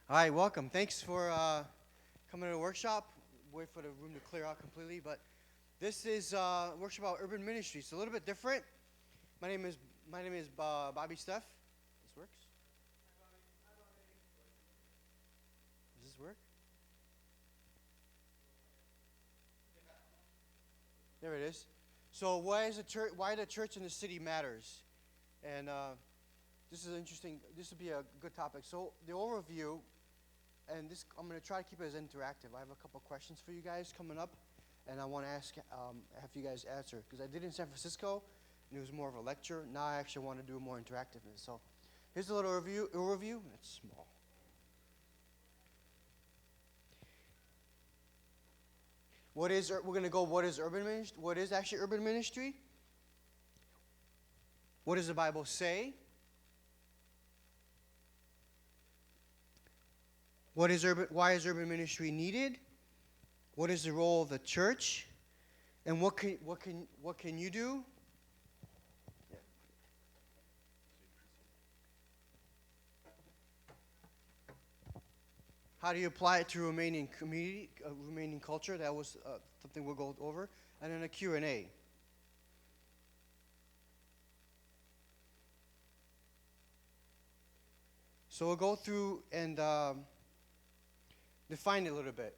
All right, welcome. Thanks for coming to the workshop. Wait for the room to clear out completely, but this is a workshop about urban ministry. It's a little bit different. My name is Bobby Steff. This works. Does this work? There it is. So why is the church? Why the church in the city matters? And this is interesting. This would be a good topic. So the overview, and this I'm going to try to keep it as interactive. I have a couple questions for you guys coming up, and I want to have you guys answer because I did it in San Francisco, and it was more of a lecture. Now I actually want to do more interactiveness. So here's a little overview. It's small. We're going to go. What is urban ministry? What is actually urban ministry? What does the Bible say? What is urban? Why is urban ministry needed? What is the role of the church? And what can you do? How do you apply it to Romanian community, Romanian culture? That was something we'll go over. And then a Q&A. So we'll go through and define it a little bit.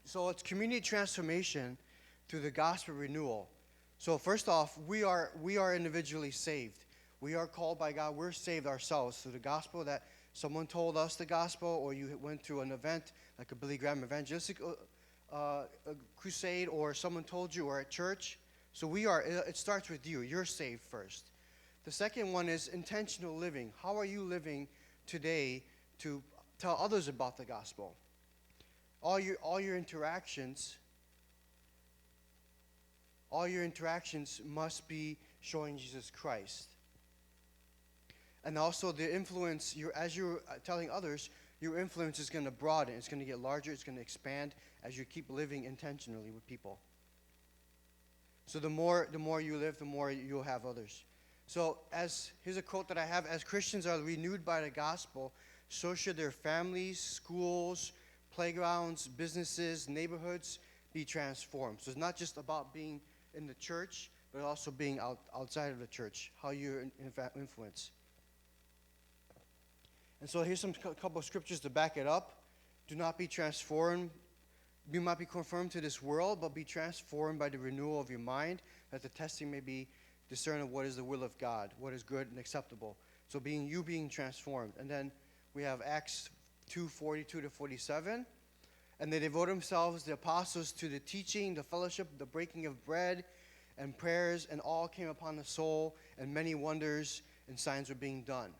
So it's community transformation through the gospel renewal. So first off, we are individually saved. We are called by God. We're saved ourselves through the gospel that someone told us the gospel, or you went through an event like a Billy Graham evangelistic a crusade, or someone told you, or at church. So it starts with you. You're saved first. The second one is intentional living. How are you living today to tell others about the gospel? All your interactions must be showing Jesus Christ. And also the influence, as you're telling others, your influence is going to broaden. It's going to get larger. It's going to expand as you keep living intentionally with people. So the more you live, the more you'll have others. So here's a quote that I have. As Christians are renewed by the gospel, so should their families, schools, playgrounds, businesses, neighborhoods be transformed. So it's not just about being in the church, but also being outside of the church, how you influence. And so here's couple of scriptures to back it up. Do not be transformed. Do not be conformed to this world, but be transformed by the renewal of your mind, that the testing may be discern of what is the will of God, what is good and acceptable. So being transformed. And then we have Acts 2:42-47. And they devote themselves, the apostles, to the teaching, the fellowship, the breaking of bread, and prayers, and all came upon the soul, and many wonders and signs were being done.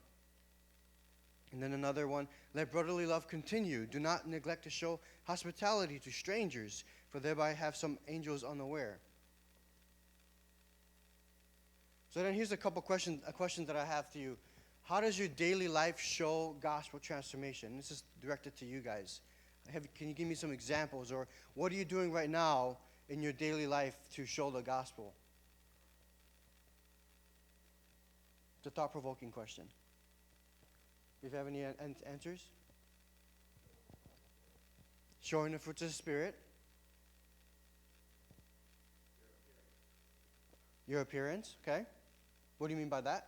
And then another one, let brotherly love continue. Do not neglect to show hospitality to strangers, for thereby have some angels unaware. So then here's a question that I have to you. How does your daily life show gospel transformation? This is directed to you guys. Can you give me some examples, or what are you doing right now in your daily life to show the gospel? It's a thought-provoking question. If you have any answers? Showing the fruits of the Spirit. Your appearance, okay. What do you mean by that?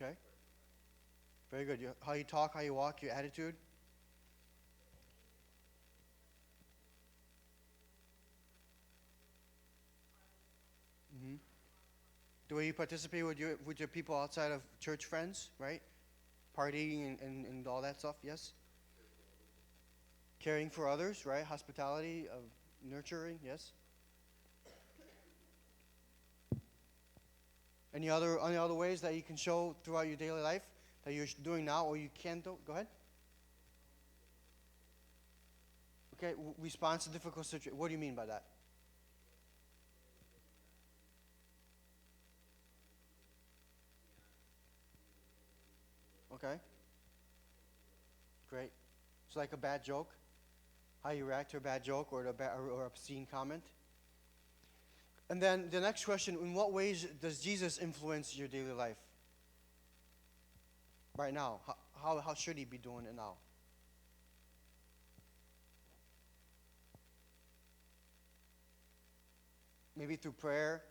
Okay. Very good. How you talk, how you walk, your attitude. Mm-hmm. The way you participate with your people outside of church friends, right? Partying and all that stuff, yes? Caring for others, right? Hospitality, nurturing, yes? Any other ways that you can show throughout your daily life that you're doing now or you can do? Go ahead. Okay, response to difficult situations. What do you mean by that? Okay. Great. It's like a bad joke. How you react to a bad joke or or obscene comment. And then the next question, in what ways does Jesus influence your daily life? Right now, how should he be doing it now? Maybe through prayer,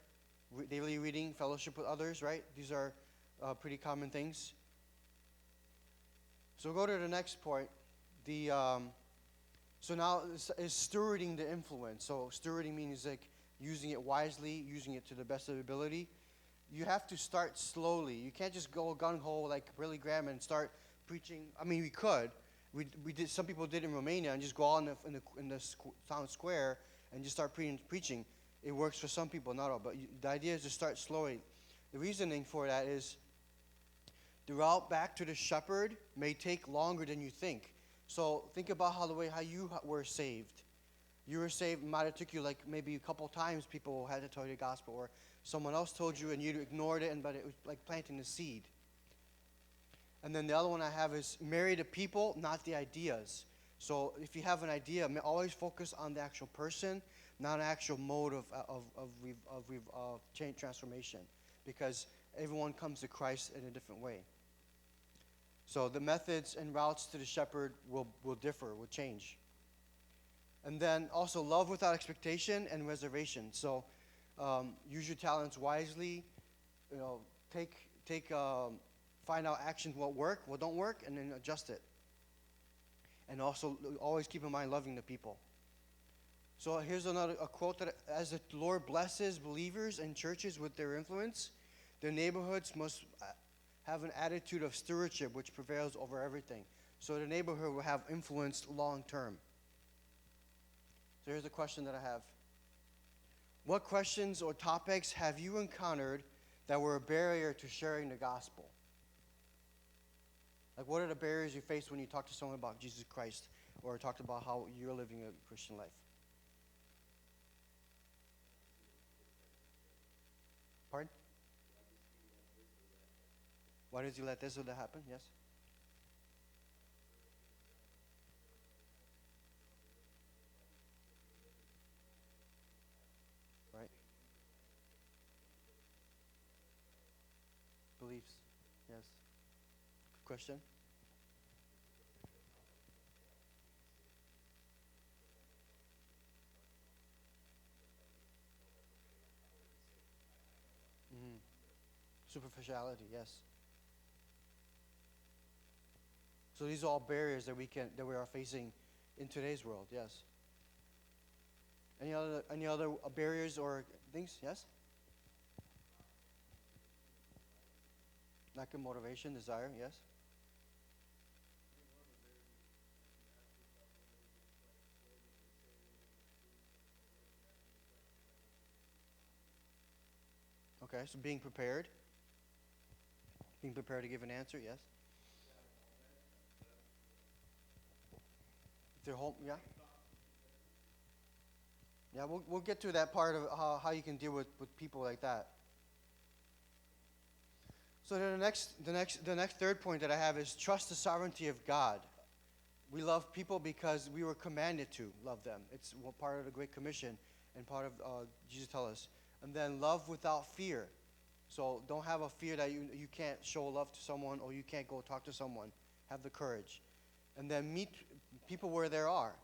daily reading, fellowship with others, right? These are pretty common things. So go to the next point. So now is stewarding the influence. So stewarding means like using it wisely, using it to the best of your ability. You have to start slowly. You can't just go gung-ho like Billy Graham and start preaching. I mean, we could. We did. Some people did in Romania and just go out in the town square and just start preaching. It works for some people, not all. But the idea is to start slowly. The reasoning for that is the route back to the shepherd may take longer than you think. So think about how you were saved. You were saved, it might have took you like maybe a couple times people had to tell you the gospel, or someone else told you and you ignored it, but it was like planting the seed. And then the other one I have is marry the people, not the ideas. So if you have an idea, always focus on the actual person, not an actual mode of change, transformation, because everyone comes to Christ in a different way. So the methods and routes to the shepherd will differ, will change. And then also love without expectation and reservation. So use your talents wisely. Find out actions what work, what don't work, and then adjust it. And also always keep in mind loving the people. So here's a quote that as the Lord blesses believers and churches with their influence, their neighborhoods must have an attitude of stewardship which prevails over everything. So the neighborhood will have influence long term. So here's a question that I have. What questions or topics have you encountered that were a barrier to sharing the gospel? Like, what are the barriers you face when you talk to someone about Jesus Christ or talked about how you're living a Christian life? Pardon? Why does he let this or that happen? Yes? Right? Beliefs. Yes. Good question. Mm-hmm. Superficiality, yes. So these are all barriers that we are facing in today's world, yes. Any other barriers or things? Yes? Lack of motivation, desire, yes. Okay, so being prepared. Being prepared to give an answer, yes. If they're home, yeah. Yeah, we'll get to that part of how you can deal with people like that. So then the next third point that I have is trust the sovereignty of God. We love people because we were commanded to love them. It's part of the Great Commission and part of Jesus tell us. And then love without fear. So don't have a fear that you can't show love to someone or you can't go talk to someone. Have the courage. And then meet people where they are.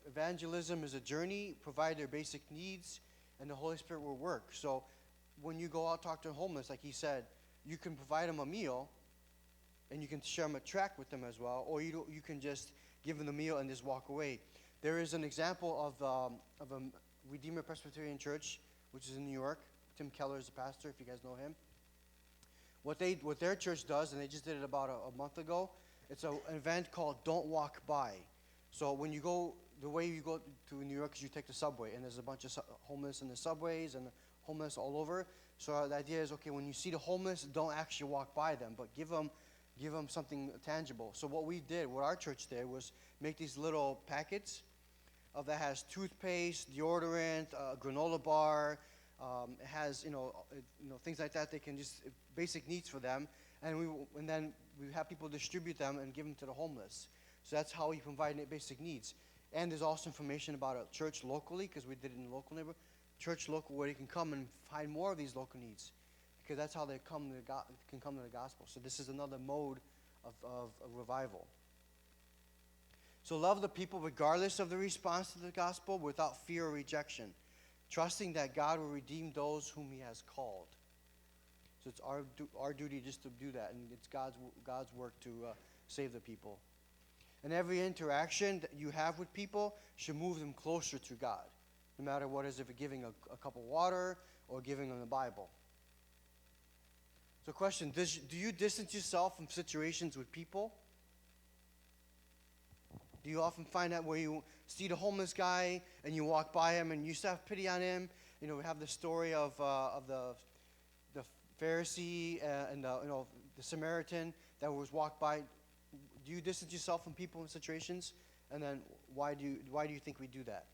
Evangelism is a journey, provide their basic needs, and the Holy Spirit will work. So when you go out talk to a homeless, like he said, you can provide them a meal, and you can share them a tract with them as well, or you can just give them the meal and just walk away. There is an example of a Redeemer Presbyterian Church, which is in New York. Tim Keller is the pastor, if you guys know him. What their church does, and they just did it about a month ago, it's an event called Don't Walk By. So when you go, the way you go to New York is you take the subway, and there's a bunch of homeless in the subways and homeless all over. So the idea is, okay, when you see the homeless, don't actually walk by them, but give them something tangible. So what our church did was make these little packets that has toothpaste, deodorant, granola bar. It has things like that. They can just basic needs for them, and then we have people distribute them and give them to the homeless. So that's how we provide basic needs. And there's also information about a church locally, because we did it in the local neighborhood, church local where they can come and find more of these local needs, because that's how they can come to the gospel. So this is another mode of revival. So love the people regardless of the response to the gospel, without fear or rejection, trusting that God will redeem those whom He has called. So it's our duty just to do that, and it's God's work to save the people. And every interaction that you have with people should move them closer to God, no matter what it is, if you're giving a cup of water or giving them the Bible. So question, do you distance yourself from situations with people? Do you often find that where you see the homeless guy and you walk by him and you still have pity on him? You know, we have the story of the Pharisee and the Samaritan that was walked by. Do you distance yourself from people in situations? And then why do you think we do that?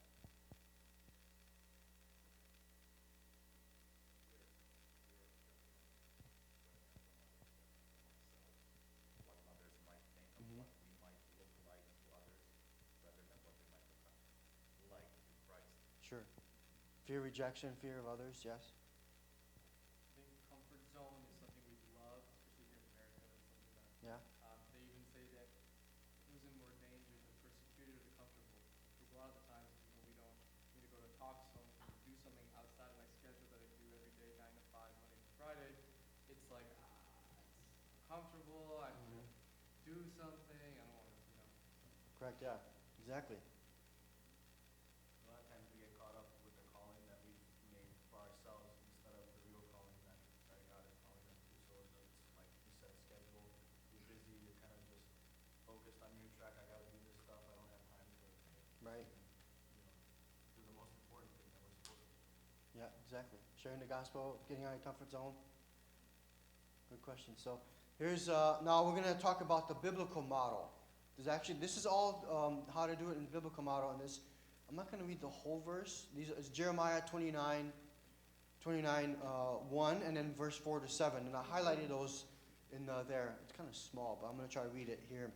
Sure. Fear rejection, fear of others, yes. I think comfort zone is something we love, especially here in America. That's something that they even say that who's in more danger, the persecuted or the comfortable? Because a lot of the times, we don't need to go to a talk zone to do something outside of my schedule that I do every day, 9 to 5, Monday to Friday. It's like, it's comfortable. I have to do something. I don't want to, Correct, yeah, exactly. A lot of times we get caught up with the calling that we've made for ourselves instead of the real calling that God is calling us to. So it's like you said, schedule, you're busy, you're kind of just focused on your track. I gotta do this stuff. I don't have time to Right. do the most important thing that we're supposed to do. Yeah, exactly. Sharing the gospel, getting out of your comfort zone. Good question. So here's now we're going to talk about the biblical model. This is all how to do it in the biblical model. And this, I'm not going to read the whole verse. It's Jeremiah 29, 1, and then verse 4 to 7. And I highlighted those in there. It's kind of small, but I'm going to try to read it here.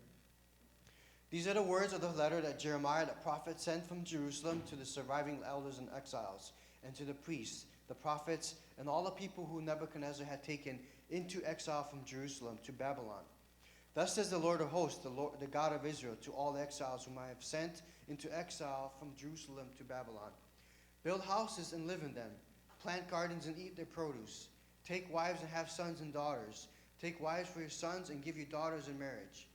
These are the words of the letter that Jeremiah the prophet sent from Jerusalem to the surviving elders and exiles, and to the priests, the prophets, and all the people who Nebuchadnezzar had taken into exile from Jerusalem to Babylon. Thus says the Lord of hosts, the God of Israel, to all the exiles whom I have sent into exile from Jerusalem to Babylon. Build houses and live in them. Plant gardens and eat their produce. Take wives and have sons and daughters. Take wives for your sons and give your daughters in marriage,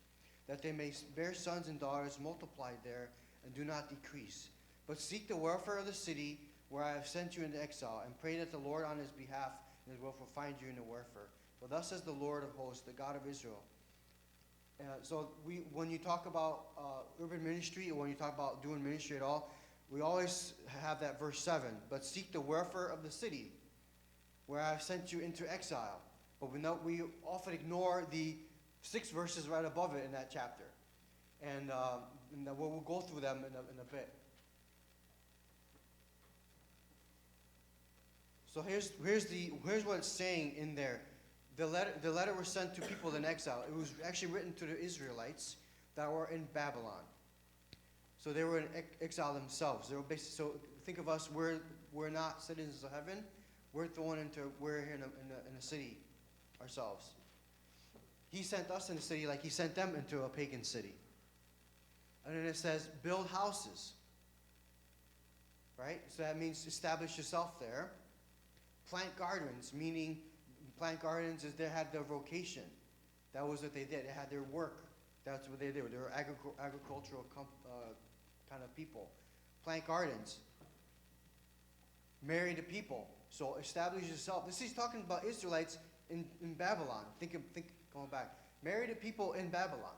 that they may bear sons and daughters multiplied there and do not decrease. But seek the welfare of the city where I have sent you into exile, and pray that the Lord on his behalf and his will will find you in the welfare. For thus says the Lord of hosts, the God of Israel. When you talk about urban ministry, or when you talk about doing ministry at all, we always have that verse 7. But seek the welfare of the city where I have sent you into exile. But we often ignore the 6 verses right above it in that chapter. And we'll go through them in a bit. So here's what it's saying in there. The letter was sent to people in exile. It was actually written to the Israelites that were in Babylon. So they were in exile themselves. They were so think of us. We're not citizens of heaven. We're here in a city ourselves. He sent us in a city like he sent them into a pagan city. And then it says, build houses. Right? So that means establish yourself there. Plant gardens, meaning plant gardens is they had their vocation. That was what they did. They had their work. That's what they did. They were agricultural kind of people. Plant gardens. Marry the people. So establish yourself. This is talking about Israelites in Babylon. Think going back. Marry the people in Babylon.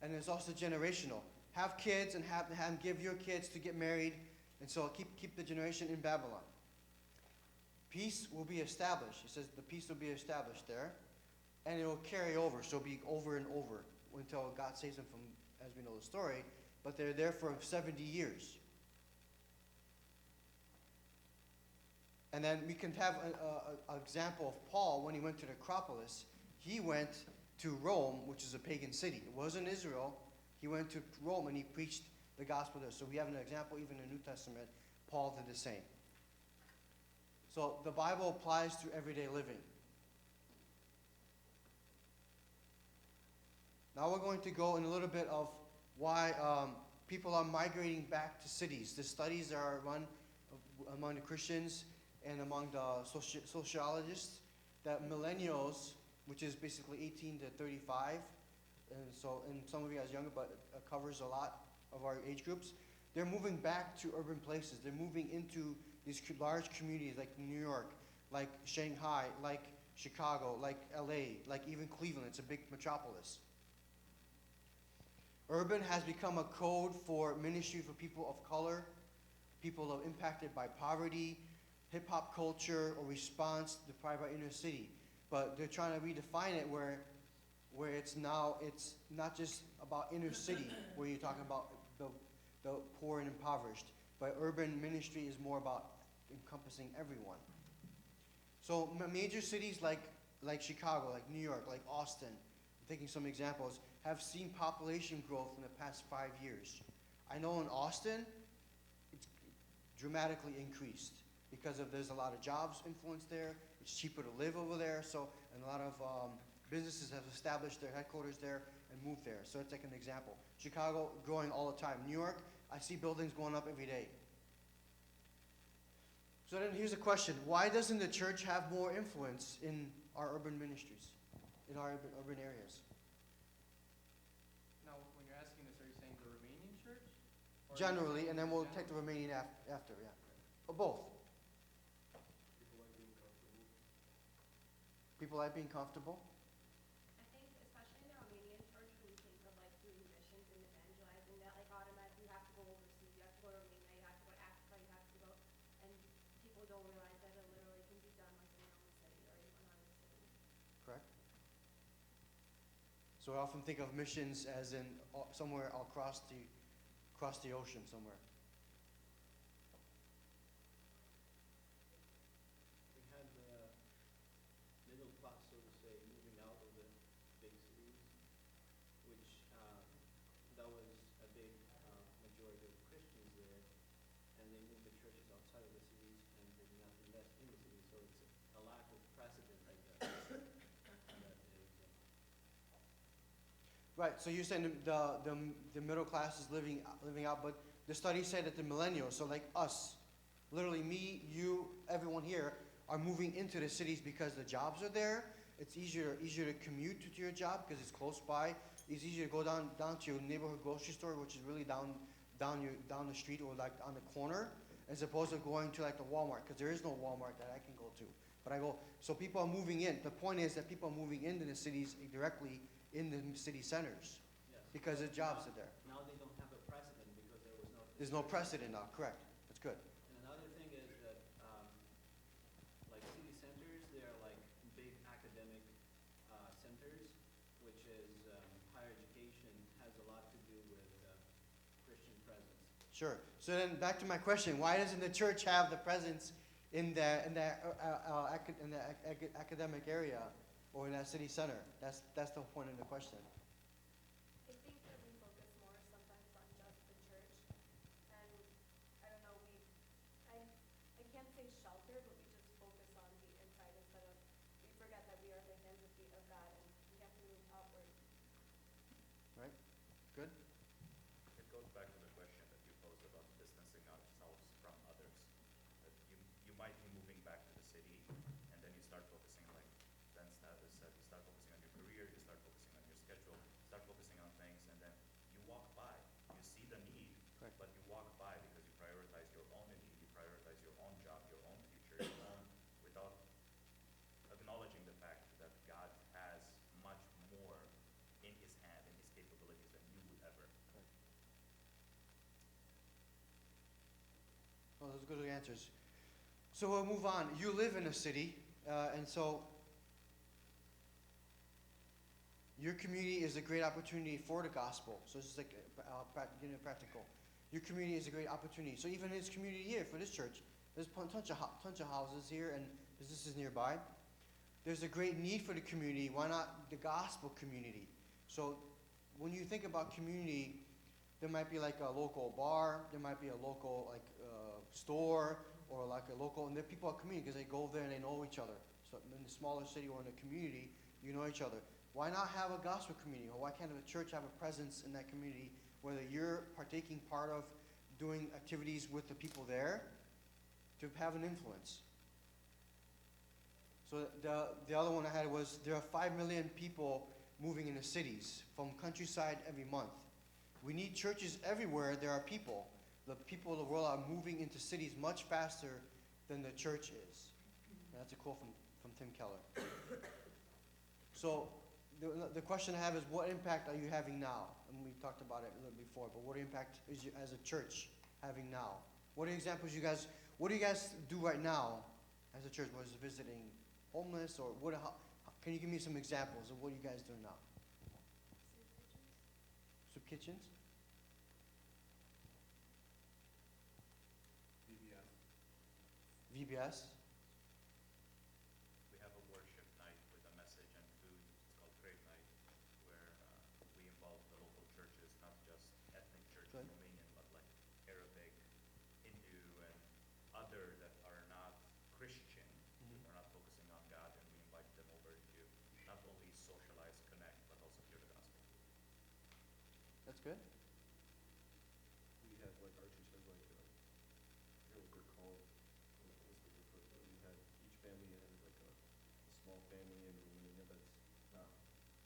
And it's also generational. Have kids and have them give your kids to get married. And so keep the generation in Babylon. Peace will be established. He says the peace will be established there. And it will carry over. So it'll be over and over until God saves them from, as we know the story. But they're there for 70 years. And then we can have an example of Paul when he went to the Acropolis. He went to Rome, which is a pagan city. It wasn't Israel. He went to Rome and he preached the gospel there. So we have an example even in the New Testament. Paul did the same. So the Bible applies to everyday living. Now we're going to go in a little bit of why people are migrating back to cities. The studies are run among the Christians and among the sociologists that millennials, which is basically 18 to 35, and some of you guys younger, but it covers a lot of our age groups, they're moving back to urban places. They're moving into these large communities like New York, like Shanghai, like Chicago, like LA, like even Cleveland. It's a big metropolis. Urban has become a code for ministry for people of color, people impacted by poverty, hip-hop culture, or response deprived by inner city. But they're trying to redefine it where it's not just about inner city, where you're talking about the poor and impoverished. But urban ministry is more about encompassing everyone. So major cities like Chicago, like New York, like Austin, I'm taking some examples, have seen population growth in the past 5 years. I know in Austin, it's dramatically increased because there's a lot of jobs influence there. It's cheaper to live over there, and a lot of businesses have established their headquarters there and moved there. So it's like an example. Chicago growing all the time. New York, I see buildings going up every day. So then here's a question. Why doesn't the church have more influence in our urban ministries, in our urban areas? Now, when you're asking this, are you saying the Romanian church? Or are you Generally, saying and then we'll in take the general? remaining after, yeah. Or both. People like being comfortable. People like being comfortable. I think especially in the Romanian church, when you think of like doing missions and evangelizing, that like automatically you have to go overseas, you have to go to Romania, you have to go to Africa, you have to go, and people don't realize that it literally can be done like in your own city or in another city. Correct. So I often think of missions as in somewhere across the ocean somewhere. We had the middle class, so to say, moving out of the big cities, which that was a big majority of Christians there, and they moved the churches outside of the cities and they did not invest in the cities. So it's a lack of precedent, I guess. that is, Right. So you're saying the middle class is living out, but the study said that the millennials, so like us, literally me, you, everyone here, are moving into the cities because the jobs are there. It's easier to commute to your job because it's close by. It's easier to go down to your neighborhood grocery store, which is really down the street or like on the corner, as opposed to going to like the Walmart, because there is no Walmart that I can go to. But so people are moving in. The point is that people are moving into the cities directly in the city centers yes. because the jobs are there. Now they don't have a precedent because there was no. There's no precedent now. Correct. That's good. And another thing is that, like city centers, they are like big academic centers, which is higher education has a lot to do with Christian presence. Sure. So then back to my question: why doesn't the church have the presence in the academic area or in that city center? That's the point of the question. I think that we focus more sometimes on just the church, and I don't know, I can't say shelter, but we just focus on the inside instead of, we forget that we are the hands and feet of God and we have to move outward. Right? Good. It goes back to the question that you posed about distancing ourselves from others. That you might be moving back to the city, and then you start focusing, like Ben said, you start focusing on your career, you start focusing on your schedule, start focusing on things, and then you walk by. You see the need, Correct. but you walk by because you prioritize your own need, you prioritize your own job, your own future, your own, without acknowledging the fact that God has much more in His hand, in His capabilities than you would ever. Well, those are good answers. So we'll move on. You live in a city, and so your community is a great opportunity for the gospel. So this is like getting it practical. Your community is a great opportunity. So even in this community here for this church, there's a bunch of houses here and businesses nearby. There's a great need for the community. Why not the gospel community? So when you think about community, there might be like a local bar. There might be a local store or like a local, and they're people are community because they go there and they know each other. So in the smaller city or in a community, you know each other. Why not have a gospel community, or why can't a church have a presence in that community, whether you're partaking part of doing activities with the people there, to have an influence? So the other one I had was there are 5 million people moving into cities from countryside every month. We need churches everywhere there are people. The people of the world are moving into cities much faster than the church is. And that's a quote from Tim Keller. So the question I have is, what impact are you having now? And we talked about it a little before, but what impact is you as a church having now? What are examples what do you guys do right now as a church? Was it visiting homeless, or can you give me some examples of what you guys do now? Soup kitchens? VBS? We have a worship night with a message and food. It's called Great Night, where we involve the local churches, not just ethnic church Good. Romanian, but like Arabic, Hindu, and other that are not Christian. They're not focusing on God, and we invite them over to not only socialize, connect, but also hear the gospel. That's good. We have, like Archie said, like, I forget what they're called. We had, each family has like a small family in Romania that's,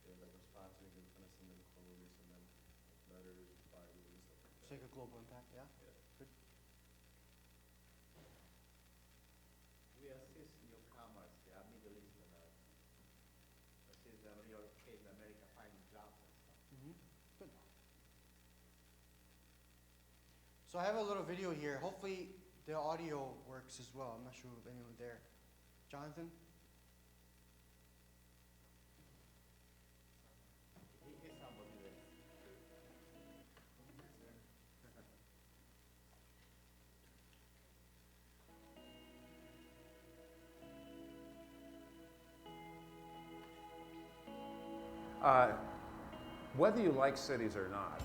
they're like responsible, they're gonna send them clothes and then letters, Bibles and stuff like It's that. like a global impact, yeah? Yeah. Good. We assist newcomers, they are Middle Easterners. Assist them relocate in America, finding jobs and stuff. Good. So I have a little video here. Hopefully the audio works as well. I'm not sure if anyone there. Jonathan? He is somebody that Whether you like cities or not,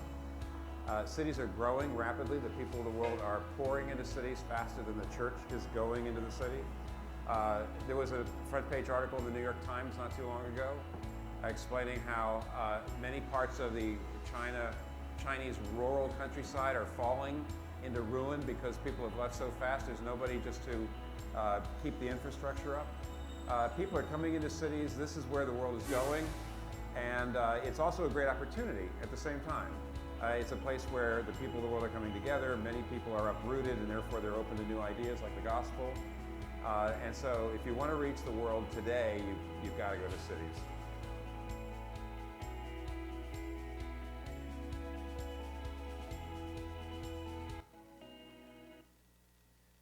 cities are growing rapidly. The people of the world are pouring into cities faster than the church is going into the city. There was a front page article in the New York Times not too long ago explaining how many parts of the Chinese rural countryside are falling into ruin because people have left so fast. There's nobody just to keep the infrastructure up. People are coming into cities. This is where the world is going. And it's also a great opportunity at the same time. It's a place where the people of the world are coming together. Many people are uprooted, and therefore they're open to new ideas like the gospel. And so if you want to reach the world today, you've got to go to cities.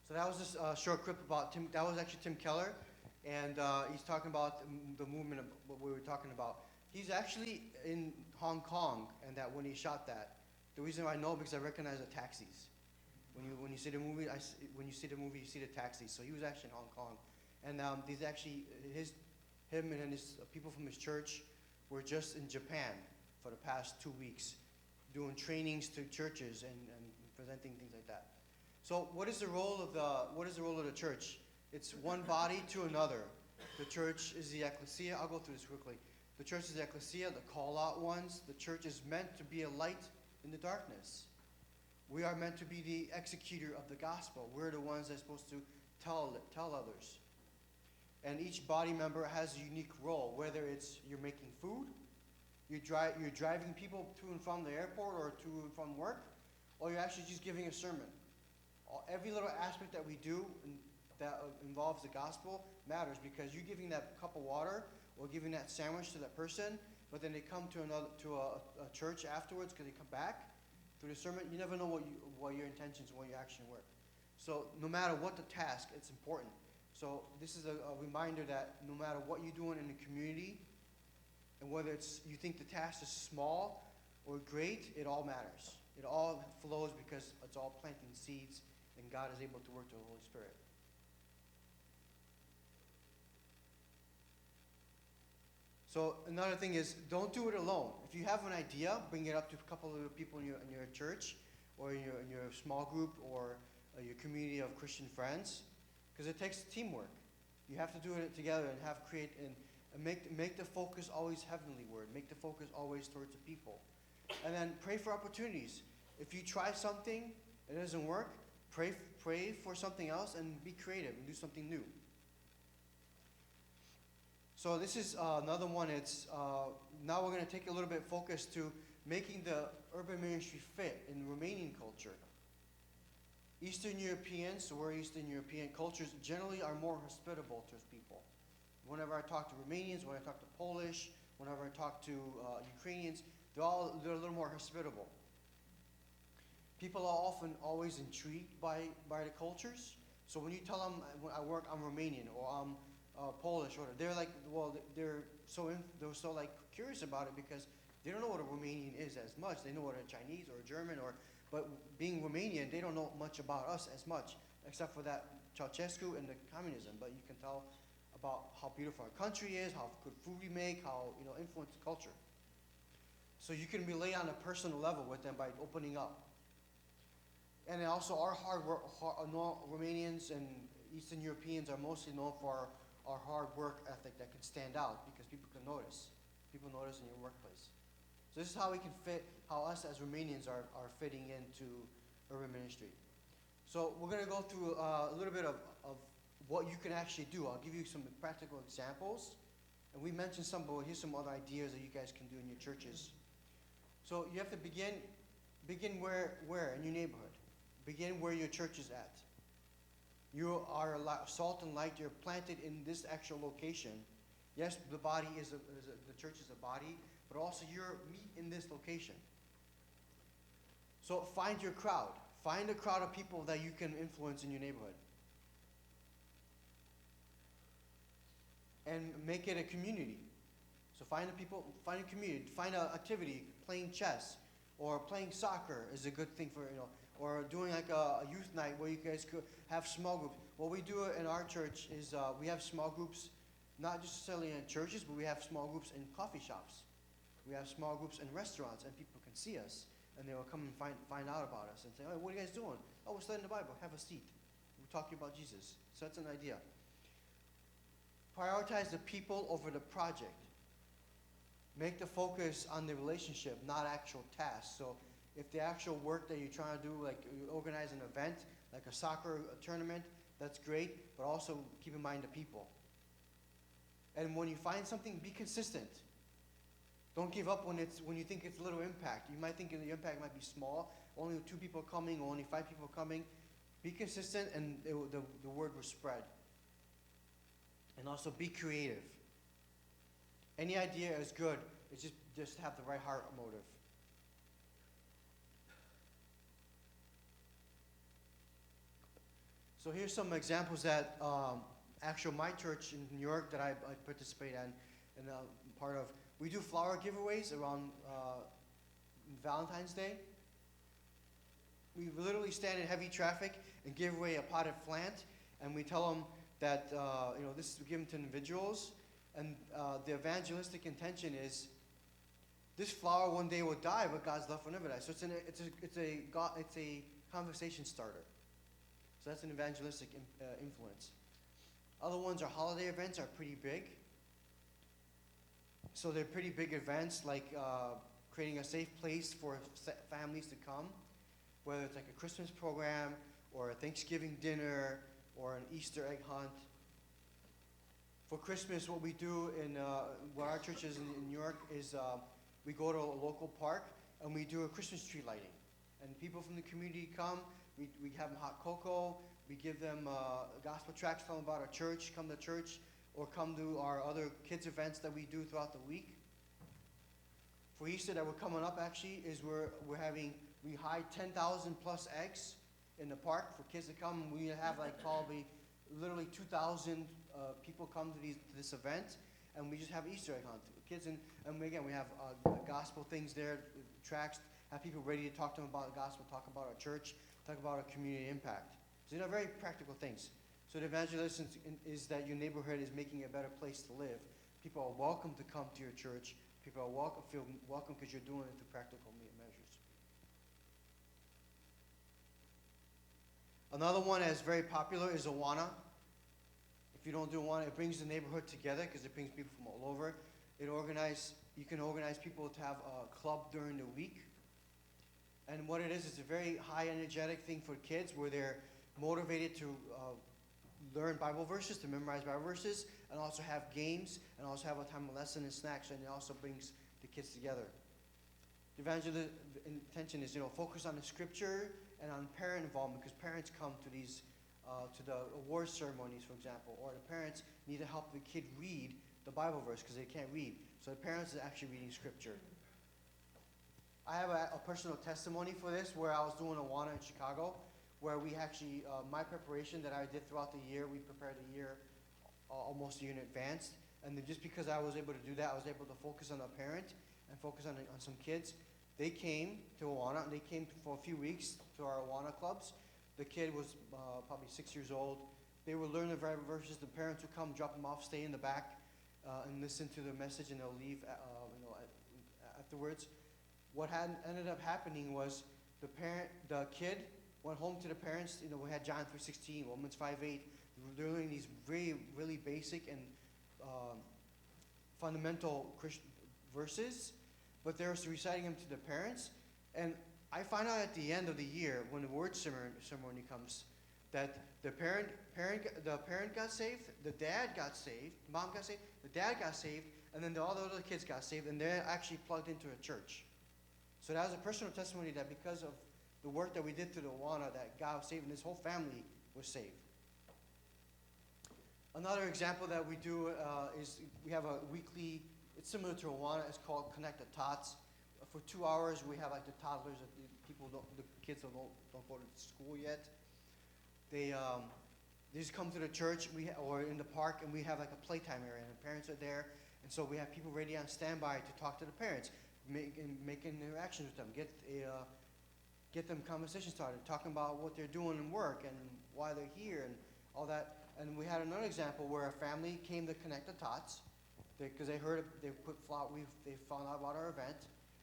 So that was just a short clip about Tim. That was actually Tim Keller, and he's talking about the movement of what we were talking about. He's actually in Hong Kong, and that when he shot that, the reason I know because I recognize the taxis. When you see the movie, you see the taxis. So he was actually in Hong Kong, and these actually him and his people from his church were just in Japan for the past 2 weeks, doing trainings to churches and presenting things like that. So what is the role of the church? It's one body to another. The church is the ecclesia. I'll go through this quickly. The church is the ecclesia, the call-out ones. The church is meant to be a light in the darkness. We are meant to be the executor of the gospel. We're the ones that's supposed to tell others. And each body member has a unique role, whether it's you're making food, you're driving people to and from the airport or to and from work, or you're actually just giving a sermon. Every little aspect that we do that involves the gospel matters, because you're giving that cup of water or giving that sandwich to that person, but then they come to a church afterwards because they come back through the sermon. You never know what your intentions and what your action were. So no matter what the task, it's important. So this is a reminder that no matter what you're doing in the community, and whether you think the task is small or great, it all matters. It all flows because it's all planting seeds, and God is able to work through the Holy Spirit. So another thing is, don't do it alone. If you have an idea, bring it up to a couple of people in your church, or in your small group, or your community of Christian friends, because it takes teamwork. You have to do it together and create and make the focus always heavenly-ward. Make the focus always towards the people. And then pray for opportunities. If you try something and it doesn't work, pray for something else and be creative and do something new. So this is another one. It's now we're going to take a little bit focus to making the urban ministry fit in Romanian culture. Eastern Europeans, so we're Eastern European cultures, generally are more hospitable towards people. Whenever I talk to Romanians, when I talk to Polish, whenever I talk to Ukrainians, they're a little more hospitable. People are often always intrigued by the cultures. So when you tell them, when I work, I'm Romanian or I'm Polish, or they're like, well, they're so like curious about it because they don't know what a Romanian is as much. They know what a Chinese or a German but being Romanian, they don't know much about us as much, except for that Ceausescu and the communism. But you can tell about how beautiful our country is, how good food we make, how influence the culture. So you can relate on a personal level with them by opening up. And also our hard work, Romanians and Eastern Europeans are mostly known for our hard work ethic that can stand out because people can notice. People notice in your workplace. So this is how we can fit, how us as Romanians are fitting into urban ministry. So we're going to go through a little bit of what you can actually do. I'll give you some practical examples. And we mentioned some, but here's some other ideas that you guys can do in your churches. So you have to begin where in your neighborhood. Begin where your church is at. You are salt and light. You're planted in this actual location. Yes, the body the church is a body, but also you're meet in this location. So find your crowd. Find a crowd of people that you can influence in your neighborhood. And make it a community. So find a community, find an activity, playing chess or playing soccer is a good thing for, or doing like a youth night where you guys could have small groups. What we do in our church is we have small groups, not necessarily in churches, but we have small groups in coffee shops. We have small groups in restaurants, and people can see us, and they will come and find out about us and say, "Oh, what are you guys doing?" "Oh, we're studying the Bible. Have a seat. We're talking about Jesus." So that's an idea. Prioritize the people over the project. Make the focus on the relationship, not actual tasks. So if the actual work that you're trying to do, like you organize an event, like a soccer tournament, that's great, but also keep in mind the people. And when you find something, be consistent. Don't give up when you think it's little impact. You might think the impact might be small, only 2 people coming or only 5 people coming. Be consistent and the word will spread. And also be creative. Any idea is good. It's just have the right heart motive. So here's some examples that my church in New York that I participate in and part of. We do flower giveaways around Valentine's Day. We literally stand in heavy traffic and give away a potted plant, and we tell them that this is given to individuals, and the evangelistic intention is this flower one day will die, but God's love will never die. So it's a conversation starter. So that's an evangelistic influence. Other ones are holiday events are pretty big. So they're pretty big events like creating a safe place for families to come, whether it's like a Christmas program or a Thanksgiving dinner or an Easter egg hunt. For Christmas, what we do in what our church is in New York is we go to a local park and we do a Christmas tree lighting. And people from the community come, we have them hot cocoa, we give them gospel tracts, tell them about our church, come to church, or come to our other kids events that we do throughout the week. For Easter that we're coming up actually is we hide 10,000 plus eggs in the park for kids to come. We have like probably literally 2,000 people come to this event, and we just have Easter egg hunt. Kids and again we have gospel things there, tracts, have people ready to talk to them about the gospel, talk about our church, talk about our community impact. So very practical things. So the evangelism is that your neighborhood is making a better place to live. People are welcome to come to your church. People are feel welcome because you're doing it through practical measures. Another one that's very popular is Awana. If you don't do Awana, it brings the neighborhood together because it brings people from all over. You can organize people to have a club during the week. And what it is a very high energetic thing for kids where they're motivated to learn Bible verses, to memorize Bible verses, and also have games, and also have a time of lesson and snacks, and it also brings the kids together. The evangelism intention is, focus on the scripture and on parent involvement, because parents come to these, to the award ceremonies, for example, or the parents need to help the kid read the Bible verse because they can't read. So the parents are actually reading scripture. I have a personal testimony for this where I was doing Awana in Chicago, where we actually, my preparation that I did throughout the year, we prepared the year almost a year in advance. And then just because I was able to do that, I was able to focus on a parent and focus on some kids. They came to Awana, and they came for a few weeks to our Awana clubs. The kid was probably 6 years old. They would learn the Bible verses. The parents would come, drop them off, stay in the back, and listen to the message, and they'll leave afterwards. What ended up happening was the kid went home to the parents. We had John 3:16, Romans 5:8. They're learning these really basic and fundamental Christian verses, but they're reciting them to the parents. And I find out at the end of the year, when the word ceremony comes, that the parent got saved, the dad got saved, mom got saved, the dad got saved, and then all the other kids got saved, and they're actually plugged into a church. So that was a personal testimony that because of the work that we did through the Awana, that God was saved, and his whole family was saved. Another example that we do is we have a weekly, it's similar to Awana, it's called Connect the Tots. For 2 hours, we have like the toddlers, the kids don't go to school yet. They just come to the church or in the park, and we have like a playtime area, and the parents are there. And so we have people ready on standby to talk to the parents, make interactions with them, get them conversation started, talking about what they're doing in work and why they're here and all that. And we had another example where a family came to Connect the Tots because they found out about our event,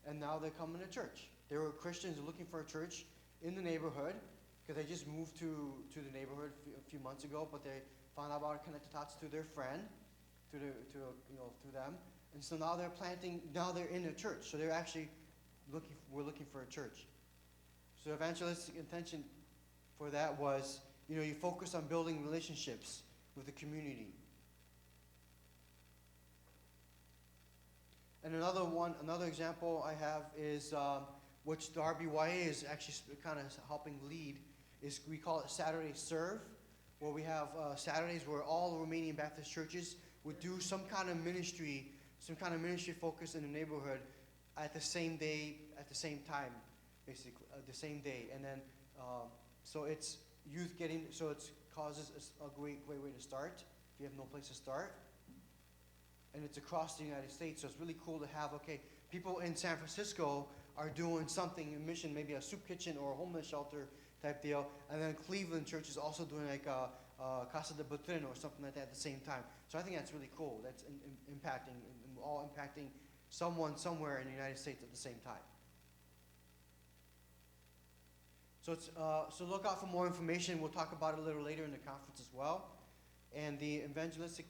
and now they're coming to church. They were Christians looking for a church in the neighborhood because they just moved to the neighborhood a few months ago, but they found out about Connect the Tots through their friend, through them. And so now they're in a church. So they're actually we're looking for a church. So evangelistic intention for that was, you focus on building relationships with the community. And another example I have is, which the RBYA is actually kind of helping lead, is we call it Saturday Serve, where we have Saturdays where all the Romanian Baptist churches would do some kind of ministry focus in the neighborhood at the same day, at the same time, basically, the same day. And then, so it's youth so it causes a great way to start if you have no place to start. And it's across the United States, so it's really cool to have, people in San Francisco are doing something, a mission, maybe a soup kitchen or a homeless shelter type deal, and then Cleveland Church is also doing like a Casa de Butrin or something like that at the same time. So I think that's really cool. That's all impacting someone somewhere in the United States at the same time. So look out for more information. We'll talk about it a little later in the conference as well. And the evangelistic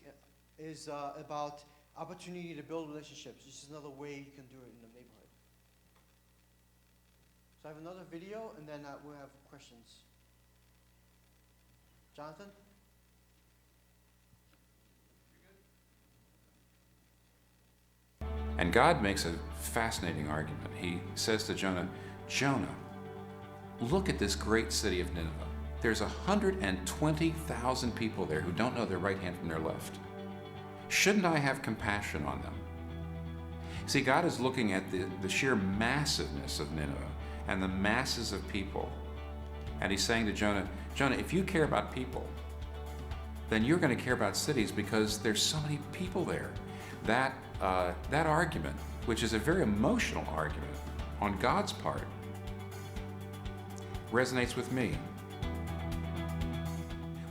is about opportunity to build relationships. This is another way you can do it in the neighborhood. So I have another video, and then we'll have questions. Jonathan? And God makes a fascinating argument. He says to Jonah, Jonah, look at this great city of Nineveh. There's 120,000 people there who don't know their right hand from their left. Shouldn't I have compassion on them? See, God is looking at the sheer massiveness of Nineveh and the masses of people. And he's saying to Jonah, Jonah, if you care about people, then you're going to care about cities because there's so many people there. That argument, which is a very emotional argument on God's part, resonates with me.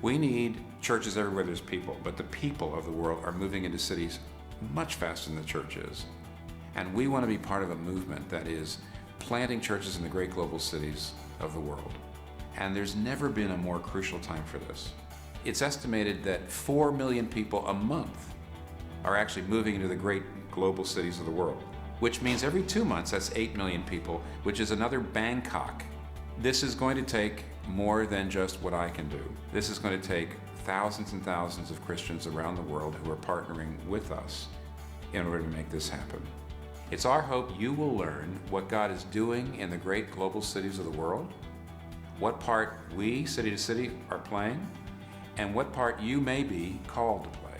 We need churches everywhere there's people, but the people of the world are moving into cities much faster than the church is. And we want to be part of a movement that is planting churches in the great global cities of the world. And there's never been a more crucial time for this. It's estimated that 4 million people a month are actually moving into the great global cities of the world, which means every 2 months, that's 8 million people, which is another Bangkok. This is going to take more than just what I can do. This is going to take thousands and thousands of Christians around the world who are partnering with us in order to make this happen. It's our hope you will learn what God is doing in the great global cities of the world, what part we, City to City, are playing, and what part you may be called to play.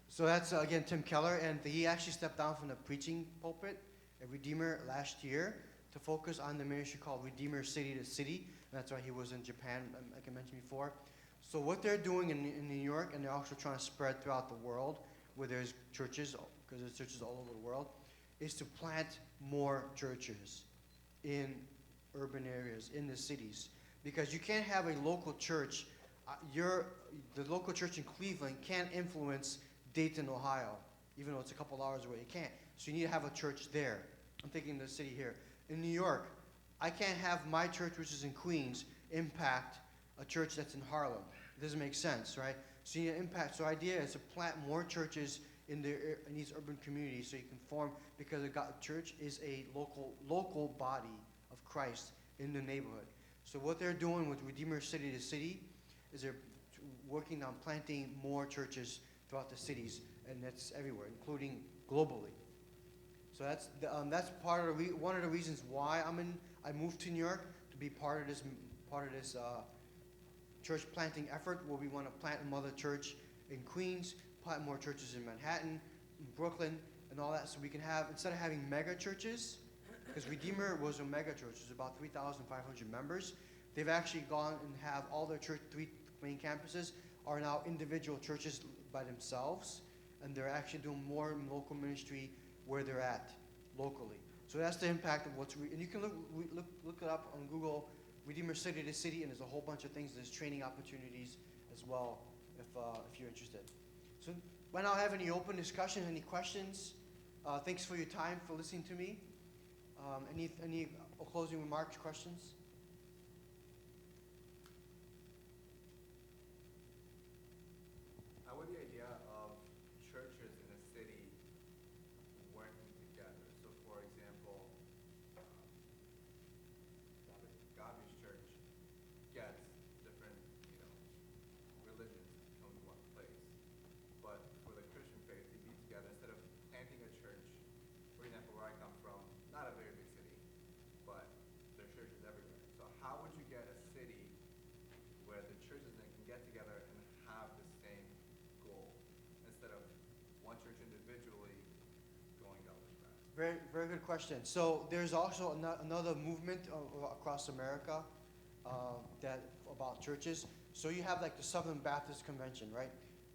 So that's, again, Tim Keller, and he actually stepped down from the preaching pulpit at Redeemer last year to focus on the ministry called Redeemer City to City, and that's why he was in Japan, like I mentioned before. So what they're doing in New York, and they're also trying to spread throughout the world, where there's churches, because there's churches all over the world, is to plant more churches in urban areas, in the cities. Because you can't have a local church, the local church in Cleveland can't influence Dayton, Ohio, even though it's a couple hours away. You can't. So you need to have a church there. I'm thinking the city here. In New York, I can't have my church, which is in Queens, impact a church that's in Harlem. It doesn't make sense, right? So you need to impact. So the idea is to plant more churches in these urban communities so you can form, because the church is a local body of Christ in the neighborhood. So what they're doing with Redeemer City to City is they're working on planting more churches throughout the cities, and that's everywhere, including globally. So that's part of one of the reasons why I moved to New York, to be part of this church planting effort, where we want to plant another church in Queens, plant more churches in Manhattan, in Brooklyn, and all that, so we can have, instead of having mega churches, because Redeemer was a mega church, there's about 3,500 members. They've actually gone and have all their three main campuses are now individual churches by themselves, and they're actually doing more local ministry where they're at locally. So that's the impact of and you can look it up on Google, Redeemer City to City, and there's a whole bunch of things. There's training opportunities as well, if you're interested. So right now, I have any open discussion, any questions? Thanks for your time, for listening to me. Any closing remarks, questions? How would the idea of churches in a city working together? So, for example, Gabi's church gets different, religions come to one place. But for the Christian faith, they be together instead of planting a church. For example, where I come from, not a very big city, but there are churches everywhere. So how would you get a city where the churches then can get together and have the same goal instead of one church individually going down this path? Very, very good question. So there's also another movement across America about churches. So you have like the Southern Baptist Convention, right?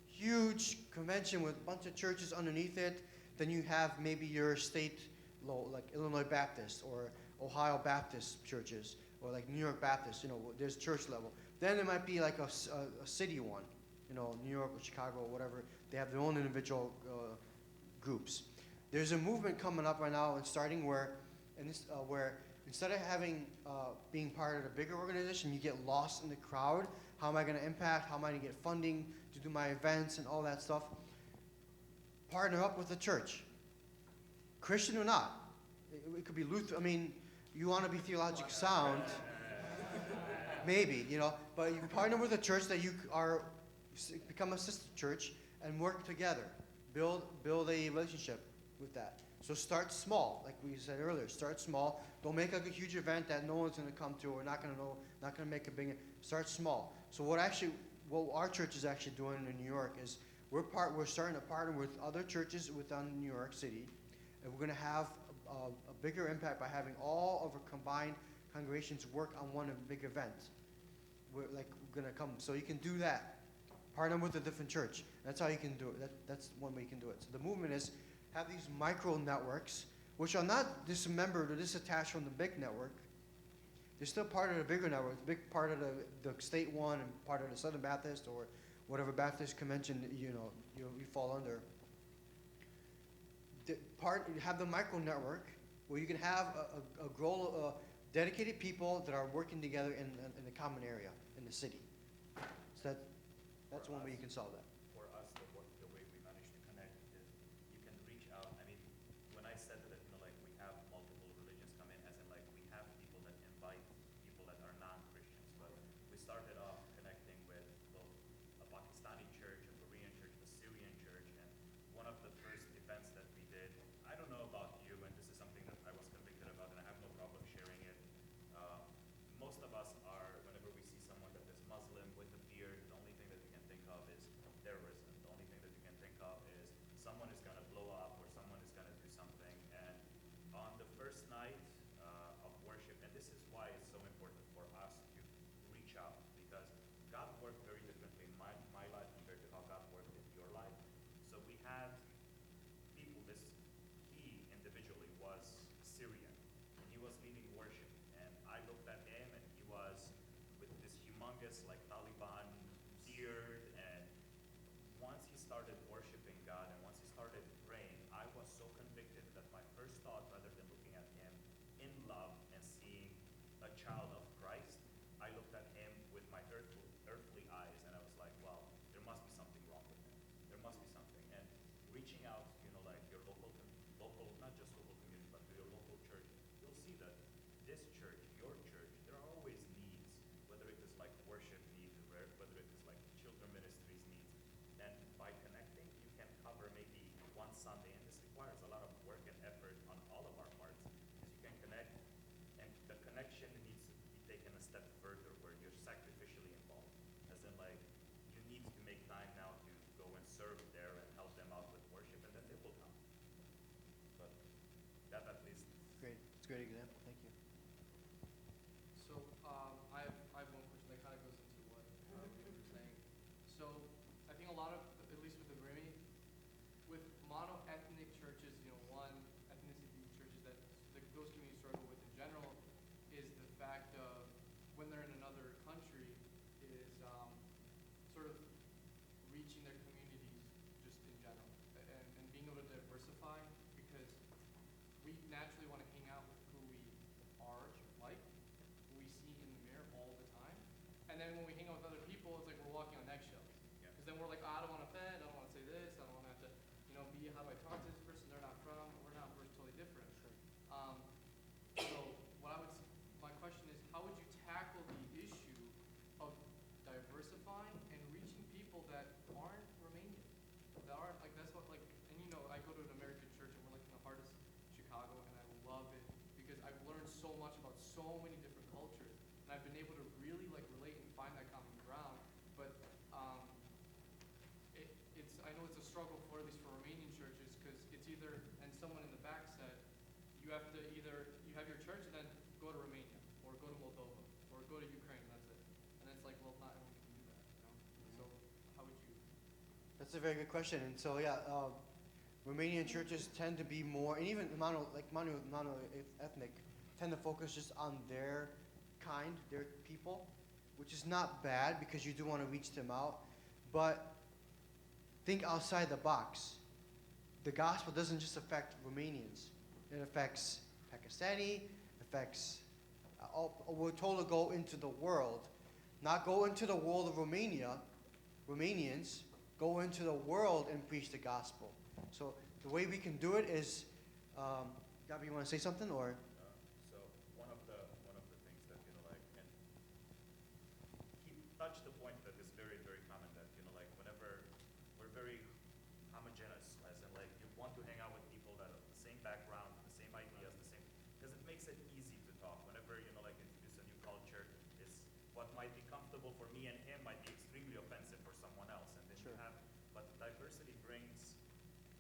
Huge convention with a bunch of churches underneath it. Then you have maybe your state, like Illinois Baptist or Ohio Baptist churches, or like New York Baptist. There's church level. Then there might be like a city one, New York or Chicago or whatever. They have their own individual groups. There's a movement coming up right now and starting where instead of being part of a bigger organization, you get lost in the crowd. How am I going to impact? How am I going to get funding to do my events and all that stuff? Partner up with the church, Christian or not. It could be Luther. I mean, you want to be theologically sound, maybe, but you partner with a church that become a sister church and work together, build a relationship with that. So start small, like we said earlier. Start small. Don't make like a huge event that no one's going to come to, or not going to make a big. Start small. So what our church is actually doing in New York is we're starting to partner with other churches within New York City, and we're going to have a bigger impact by having all of our combined congregations work on one big event. We're going to come, so you can do that. Partner with a different church. That's how you can do it. That's one way you can do it. So the movement is have these micro networks, which are not dismembered or disattached from the big network. They're still part of the bigger network, big part of the state one and part of the Southern Baptist or whatever Baptist convention you fall under. Have the micro network where you can have dedicated people that are working together in a common area in the city. So that's one way you can solve that. For us, the way we manage to connect is you can reach out. I mean, when I said that, like we have multiple religions come in, as in like we have people that invite people that are non-Christians, but we started off connecting with both a Pakistani church, a Korean church, a Syrian church, and one of the first events that we did, I don't know about you, and this is something that I was convicted about, and I have no problem sharing it. Most of us are, whenever we see someone that is Muslim with a beard, the only thing that you can think of is terrorism. The only thing that you can think of is someone is going to blow up or someone is going to do something. And on the first night of worship, and this is why it's so important for us to reach out, because God worked very differently in my life compared to how God worked in your life. So we had people, he individually was Syrian, and he was leading worship. And I looked at him, and he was with this humongous, like, Taliban beard. And once he started worshiping God, and once he started praying, I was so convicted that my first thought, rather than looking at him in love and seeing a child of Christ, I looked at him with my earthly eyes, and I was like, wow, there must be something wrong with him. There must be something. And reaching out, like your local, not just local community, but to your local church, you'll see that this church, your church, there are always needs, whether it is like worship needs, or whether it is like children ministries needs. And by connecting, you can cover maybe one Sunday, and this requires a lot of work and effort on all of our parts, because you can connect, and the connection needs to be taken a step further, where you're sacrificially involved, as in like, you need to make time now to go and serve there and help them out with worship, and then they will come. But that at least. Great. It's a great example. Thank you. So, I have one question that kind of goes into what you were saying. So, I think a lot of, at least with the Remy, with mono-ethnic churches, one ethnicity churches that those communities struggle with in general is the fact of when they're in another country is sort of reaching their communities just in general, and being able to diversify, because we naturally want to hang out with who we are like, who we see in the mirror all the time. And then when we hang out with other people, it's like we're walking on eggshells. Yeah. Because then we're like, oh, I don't want to offend, I don't want to say this, I don't want to have to, be, how do I talk to this person? They're not from, we're not, we're totally different. So my question is, how would you tackle the issue of diversifying and reaching people that aren't Romanian? That aren't, like, that's what, like, and I go to an American church, and we're like in the heart of Chicago, and I love it because I've learned so much about so many different cultures, and I've been able to really like relate and find that common ground. But I know it's a struggle for, at least for Romanian churches, because it's either, and someone in the back said, you have to either, you have your church and then go to Romania, or go to Moldova, or go to Ukraine, and that's it. And it's like, well, not everyone can do that, So how would you? That's a very good question. And so, yeah, Romanian churches tend to be more, and even mono-ethnic, tend to focus just on their kind, their people, which is not bad, because you do want to reach them out. But think outside the box. The gospel doesn't just affect Romanians. It affects Pakistani, affects, we're told to go into the world, not go into the world of Romania, Romanians, go into the world and preach the gospel. So the way we can do it is, Gabby, you want to say something, or? So one of the things that like, and he touched the point that is very, very common, that like whenever we're very homogeneous, as in like you want to hang out with people that have the same background, the same ideas, because it makes it easy to talk. Whenever like introduce a new culture, is what might be comfortable for me and him might be extremely offensive for someone else, and then Sure. you have. But diversity brings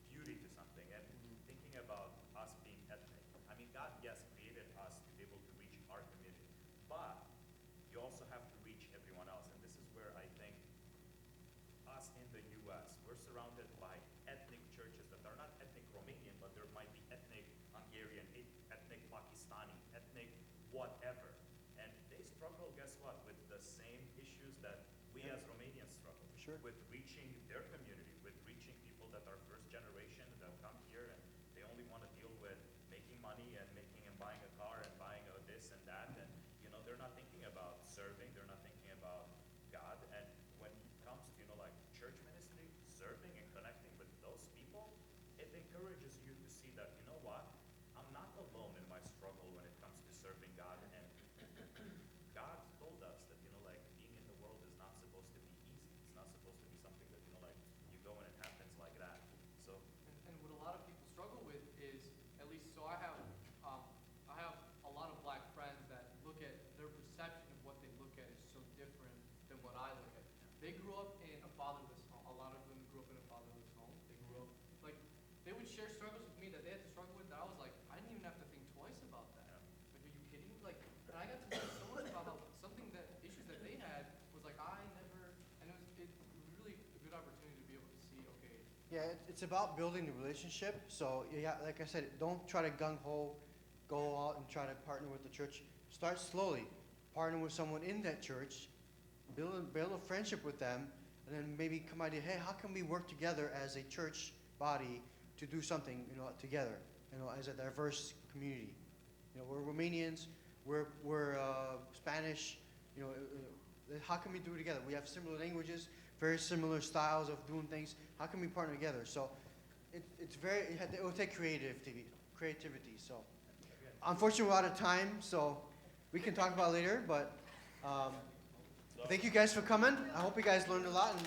beauty to something, and thinking about us being ethnic. I mean, God, yes, created us to be able to reach our community, but you also have to reach everyone else, and this is where I think us in the U.S., we're surrounded by ethnic churches that are not ethnic Romanian, but there might be ethnic Hungarian, ethnic Pakistani, ethnic whatever, and they struggle, guess what, with the same issues that we as Romanians struggle Sure. with, reaching their community, with reaching people that are first generation that come here and they only want to deal with making money and buying a car and buying this and that, they grew up in a fatherless home. A lot of them grew up in a fatherless home. They grew up, like, they would share struggles with me that they had to struggle with that I was like, I didn't even have to think twice about that. Like, are you kidding me? Like, and I got to learn so much about how something that, issues that they had was like, I never, and it was really a good opportunity to be able to see, okay, Yeah, it's about building the relationship. So yeah, like I said, don't try to gung ho, go out and try to partner with the church. Start slowly, partner with someone in that church, build a friendship with them, and then maybe come idea, hey, how can we work together as a church body to do something, together, as a diverse community. We're Romanians, we're Spanish, how can we do it together? We have similar languages, very similar styles of doing things. How can we partner together? So it will take creativity. So unfortunately, we're out of time, so we can talk about it later, but thank you guys for coming. I hope you guys learned a lot and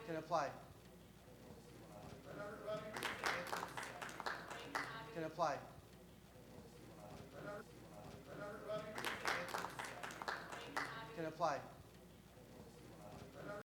can apply. Can apply. Can apply.